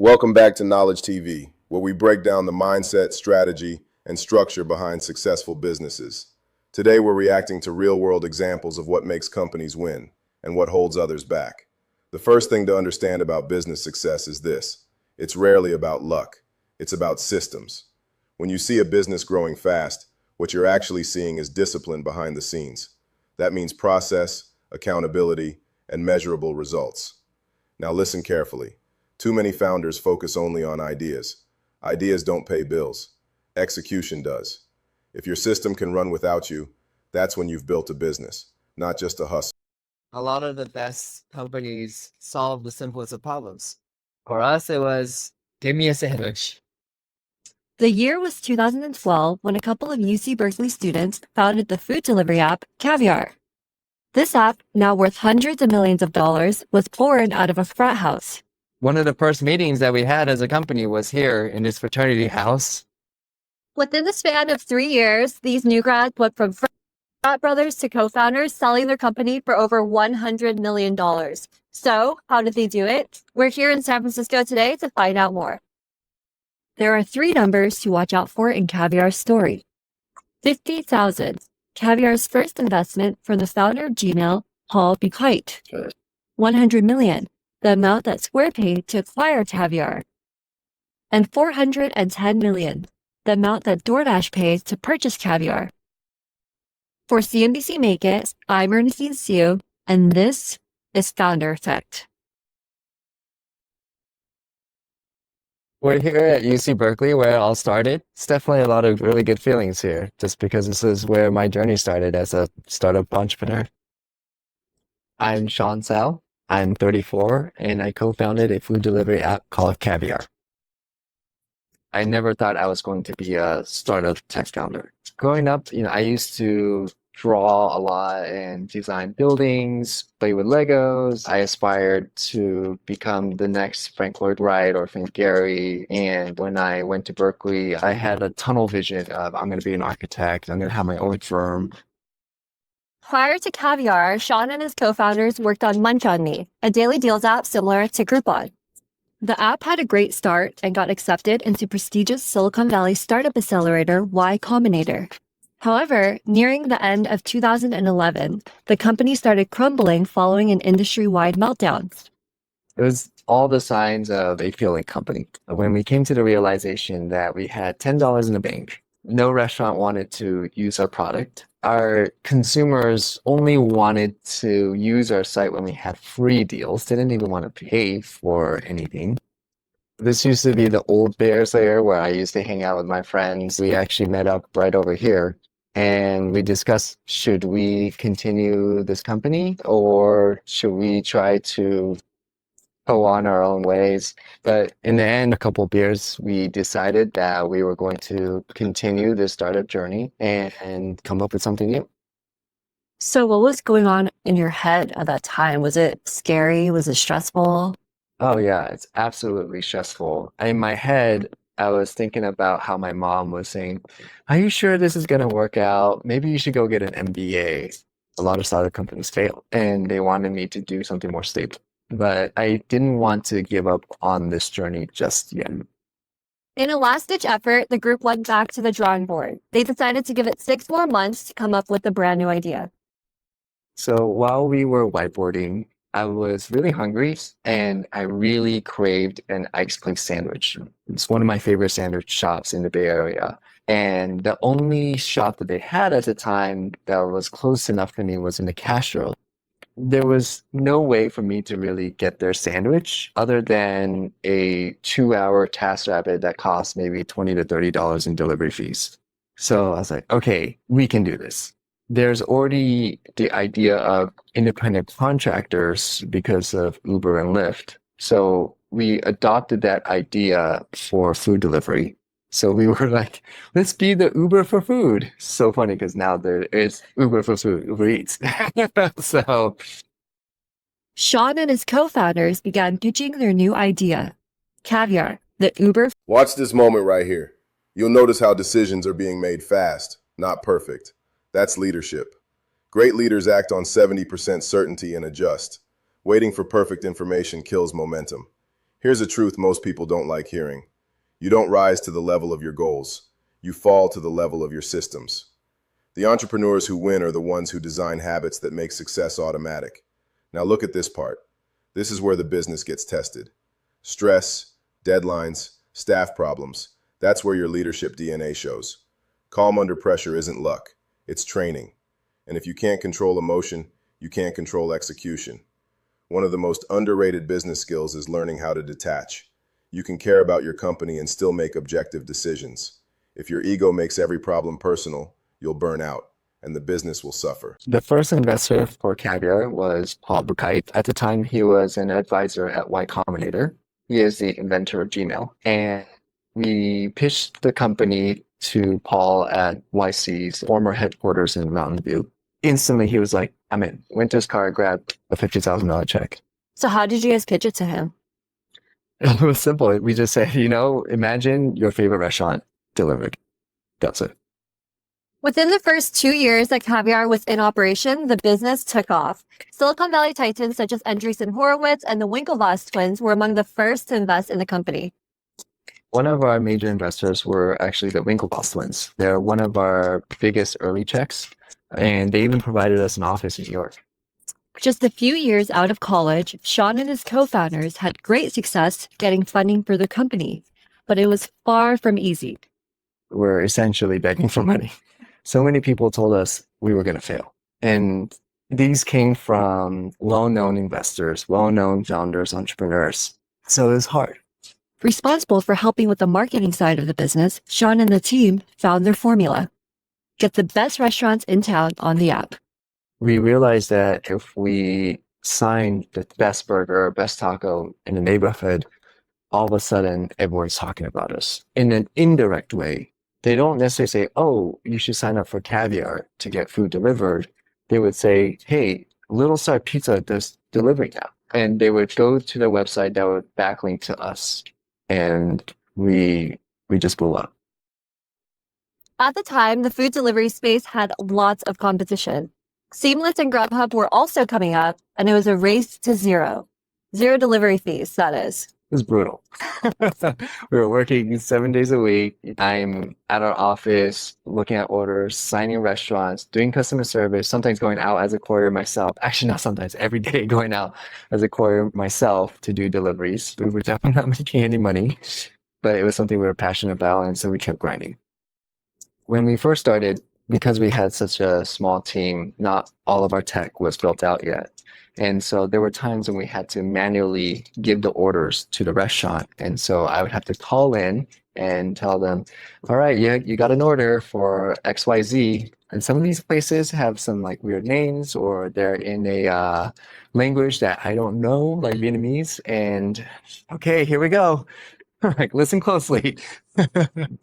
Welcome back to Knowledge TV, where we break down the mindset, strategy, and structure behind successful businesses. Today, we're reacting to real-world examples of what makes companies win and what holds others back. The first thing to understand about business success is this: it's rarely about luck, it's about systems. When you see a business growing fast, what you're actually seeing is discipline behind the scenes. That means process, accountability, and measurable results. Now listen carefully. Too many founders focus only on ideas. Ideas don't pay bills. Execution does. If your system can run without you, that's when you've built a business, not just a hustle. A lot of the best companies solve the simplest of problems. For us, it was, give me a sandwich. The year was 2012 when a couple of UC Berkeley students founded the food delivery app Caviar. This app, now worth hundreds of millions of dollars, was born out of a frat house. One of the first meetings that we had as a company was here in this fraternity house. Within the span of 3 years, these new grads went from frat brothers to co-founders, selling their company for over $100 million. So, how did they do it? We're here in San Francisco today to find out more. There are 3 numbers to watch out for in Caviar's story. 50,000, Caviar's first investment from the founder of Gmail, Paul Buchheit. 100 million, the amount that Square paid to acquire Caviar. And 410 million, the amount that DoorDash pays to purchase Caviar. For CNBC Make It, I'm Ernestine Sue, and this is Founder Effect. We're here at UC Berkeley, where it all started. It's definitely a lot of really good feelings here, just because this is where my journey started as a startup entrepreneur. I'm Sean Sal. I'm 34, and I co-founded a food delivery app called Caviar. I never thought I was going to be a startup tech founder. Growing up, I used to draw a lot and design buildings, play with Legos. I aspired to become the next Frank Lloyd Wright or Frank Gehry. And when I went to Berkeley, I had a tunnel vision of I'm going to be an architect. I'm going to have my own firm. Prior to Caviar, Sean and his co-founders worked on Munch on Me, a daily deals app similar to Groupon. The app had a great start and got accepted into prestigious Silicon Valley startup accelerator Y Combinator. However, nearing the end of 2011, the company started crumbling following an industry-wide meltdown. It was all the signs of a failing company. When we came to the realization that we had $10 in the bank, no restaurant wanted to use our product. Our consumers only wanted to use our site when we had free deals. They didn't even want to pay for anything. This used to be the old Bears lair where I used to hang out with my friends. We actually met up right over here and we discussed, should we continue this company or should we try to go on our own ways? But in the end, a couple of beers, we decided that we were going to continue this startup journey and come up with something new. So what was going on in your head at that time? Was it scary? Was it stressful? Oh yeah, it's absolutely stressful. In my head, I was thinking about how my mom was saying, are you sure this is going to work out? Maybe you should go get an MBA. A lot of startup companies fail and they wanted me to do something more stable. But I didn't want to give up on this journey just yet. In a last-ditch effort, the group went back to the drawing board. They decided to give it 6 more months to come up with a brand new idea. So while we were whiteboarding, I was really hungry and I really craved an Ike's Place sandwich. It's one of my favorite sandwich shops in the Bay Area. And the only shop that they had at the time that was close enough to me was in the Castro. There was no way for me to really get their sandwich other than a 2-hour TaskRabbit that cost maybe $20 to $30 in delivery fees. So I was like, okay, we can do this. There's already the idea of independent contractors because of Uber and Lyft. So we adopted that idea for food delivery. So we were like, let's be the Uber for food. So funny because now there is Uber for food, Uber Eats. So Sean and his co-founders began pitching their new idea, Caviar, the Uber. Watch this moment right here. You'll notice how decisions are being made fast, not perfect. That's leadership. Great leaders act on 70% certainty and adjust. Waiting for perfect information kills momentum. Here's a truth most people don't like hearing. You don't rise to the level of your goals. You fall to the level of your systems. The entrepreneurs who win are the ones who design habits that make success automatic. Now look at this part. This is where the business gets tested. Stress, deadlines, staff problems. That's where your leadership DNA shows. Calm under pressure isn't luck. It's training. And if you can't control emotion, you can't control execution. One of the most underrated business skills is learning how to detach. You can care about your company and still make objective decisions. If your ego makes every problem personal, you'll burn out, and the business will suffer. The first investor for Caviar was Paul Buchheit. At the time, he was an advisor at Y Combinator. He is the inventor of Gmail. And we pitched the company to Paul at YC's former headquarters in Mountain View. Instantly, he was like, I'm in. Went to his car, grabbed a $50,000 check. So how did you guys pitch it to him? It was simple. We just said, imagine your favorite restaurant delivered. That's it. Within the first 2 years that Caviar was in operation, the business took off. Silicon Valley titans such as Andreessen Horowitz and the Winklevoss twins were among the first to invest in the company. One of our major investors were actually the Winklevoss twins. They're one of our biggest early checks, and they even provided us an office in New York. Just a few years out of college, Sean and his co-founders had great success getting funding for the company, but it was far from easy. We're essentially begging for money. So many people told us we were going to fail. And these came from well-known investors, well-known founders, entrepreneurs. So it was hard. Responsible for helping with the marketing side of the business, Sean and the team found their formula. Get the best restaurants in town on the app. We realized that if we signed the best burger, best taco in the neighborhood, all of a sudden everyone's talking about us. In an indirect way, they don't necessarily say, oh, you should sign up for Caviar to get food delivered. They would say, hey, Little Star Pizza does delivery now. And they would go to the website that would backlink to us. And we just blew up. At the time, the food delivery space had lots of competition. Seamless and Grubhub were also coming up, and it was a race to zero. Zero delivery fees, that is. It was brutal. We were working 7 days a week. I'm at our office, looking at orders, signing restaurants, doing customer service, sometimes going out as a courier myself. Actually, not sometimes, every day going out as a courier myself to do deliveries. We were definitely not making any money, but it was something we were passionate about, and so we kept grinding. When we first started, because we had such a small team, not all of our tech was built out yet. And so there were times when we had to manually give the orders to the restaurant. And so I would have to call in and tell them, all right, yeah, you got an order for XYZ. And some of these places have some like weird names, or they're in a language that I don't know, like Vietnamese. And okay, here we go. Like, listen closely.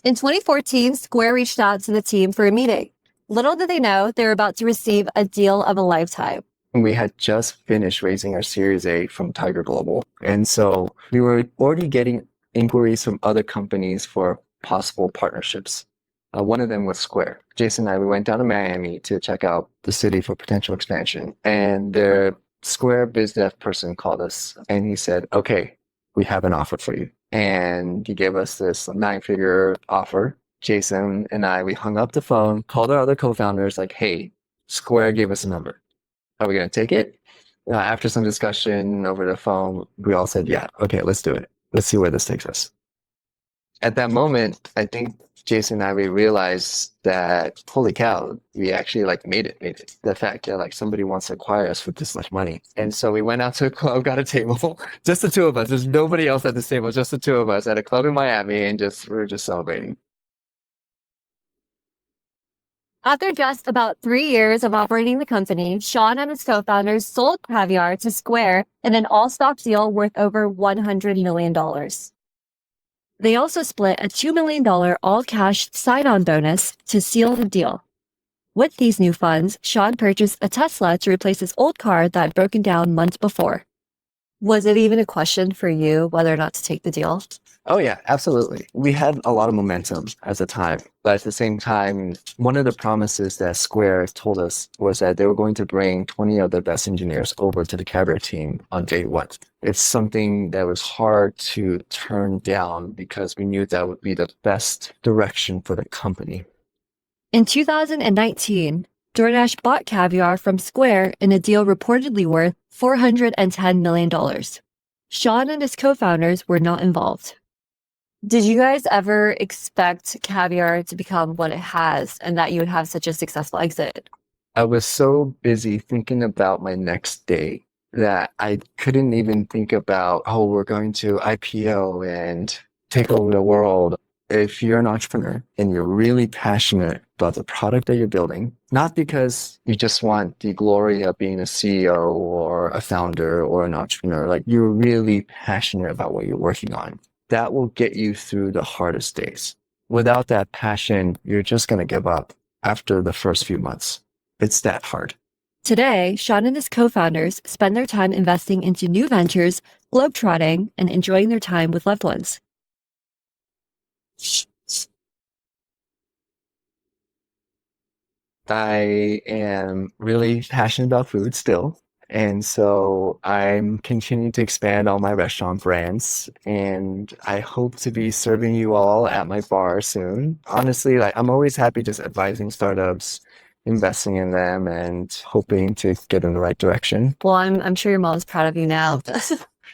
In 2014, Square reached out to the team for a meeting. Little did they know they were about to receive a deal of a lifetime. We had just finished raising our Series A from Tiger Global. And so we were already getting inquiries from other companies for possible partnerships. One of them was Square. Jason and I, we went down to Miami to check out the city for potential expansion. And their Square biz dev person called us and he said, okay, we have an offer for you. And he gave us this 9-figure offer. Jason and I, we hung up the phone, called our other co-founders like, hey, Square gave us a number. Are we going to take it? After some discussion over the phone, we all said, yeah, okay, let's do it. Let's see where this takes us. At that moment, I think Jason and I, we realized that, holy cow, we actually made it. The fact that somebody wants to acquire us for this much money. And so we went out to a club, got a table, just the two of us. There's nobody else at this table, just the two of us at a club in Miami, and we were just celebrating. After just about 3 years of operating the company, Sean and his co-founders sold Caviar to Square in an all-stock deal worth over $100 million. They also split a $2 million all-cash sign-on bonus to seal the deal. With these new funds, Sean purchased a Tesla to replace his old car that had broken down months before. Was it even a question for you whether or not to take the deal? Oh yeah, absolutely. We had a lot of momentum at the time, but at the same time, one of the promises that Square told us was that they were going to bring 20 of the best engineers over to the Caviar team on day one. It's something that was hard to turn down because we knew that would be the best direction for the company. In 2019, DoorDash bought Caviar from Square in a deal reportedly worth $410 million. Sean and his co-founders were not involved. Did you guys ever expect Caviar to become what it has and that you would have such a successful exit? I was so busy thinking about my next day that I couldn't even think about, oh, we're going to IPO and take over the world. If you're an entrepreneur and you're really passionate about the product that you're building, not because you just want the glory of being a CEO or a founder or an entrepreneur, like you're really passionate about what you're working on, that will get you through the hardest days. Without that passion, you're just going to give up after the first few months. It's that hard. Today, Sean and his co-founders spend their time investing into new ventures, globetrotting, and enjoying their time with loved ones. I am really passionate about food still. And so I'm continuing to expand all my restaurant brands. And I hope to be serving you all at my bar soon. Honestly, like I'm always happy just advising startups, investing in them, and hoping to get in the right direction. Well, I'm sure your mom's proud of you now.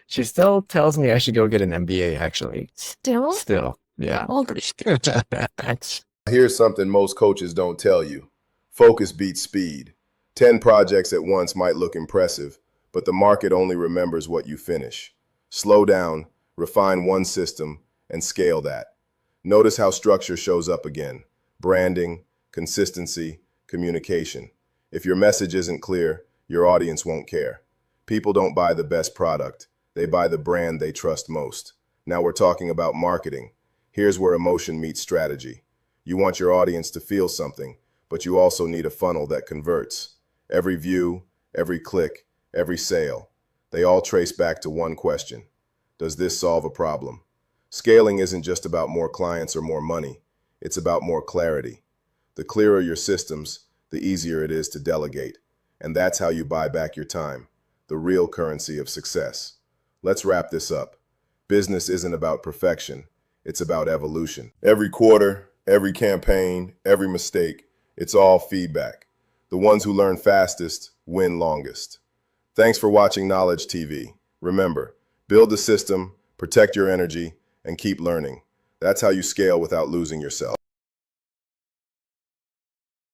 She still tells me I should go get an MBA, actually. Still, yeah. Oh. Here's something most coaches don't tell you. Focus beats speed. 10 projects at once might look impressive, but the market only remembers what you finish. Slow down, refine one system, and scale that. Notice how structure shows up again. Branding, consistency, communication. If your message isn't clear, your audience won't care. People don't buy the best product. They buy the brand they trust most. Now we're talking about marketing. Here's where emotion meets strategy. You want your audience to feel something, but you also need a funnel that converts. Every view, every click, every sale, they all trace back to one question. Does this solve a problem? Scaling isn't just about more clients or more money. It's about more clarity. The clearer your systems, the easier it is to delegate. And that's how you buy back your time, the real currency of success. Let's wrap this up. Business isn't about perfection. It's about evolution. Every quarter, every campaign, every mistake, it's all feedback. The ones who learn fastest win longest. Thanks for watching Knowledge TV. Remember, build the system, protect your energy, and keep learning. That's how you scale without losing yourself.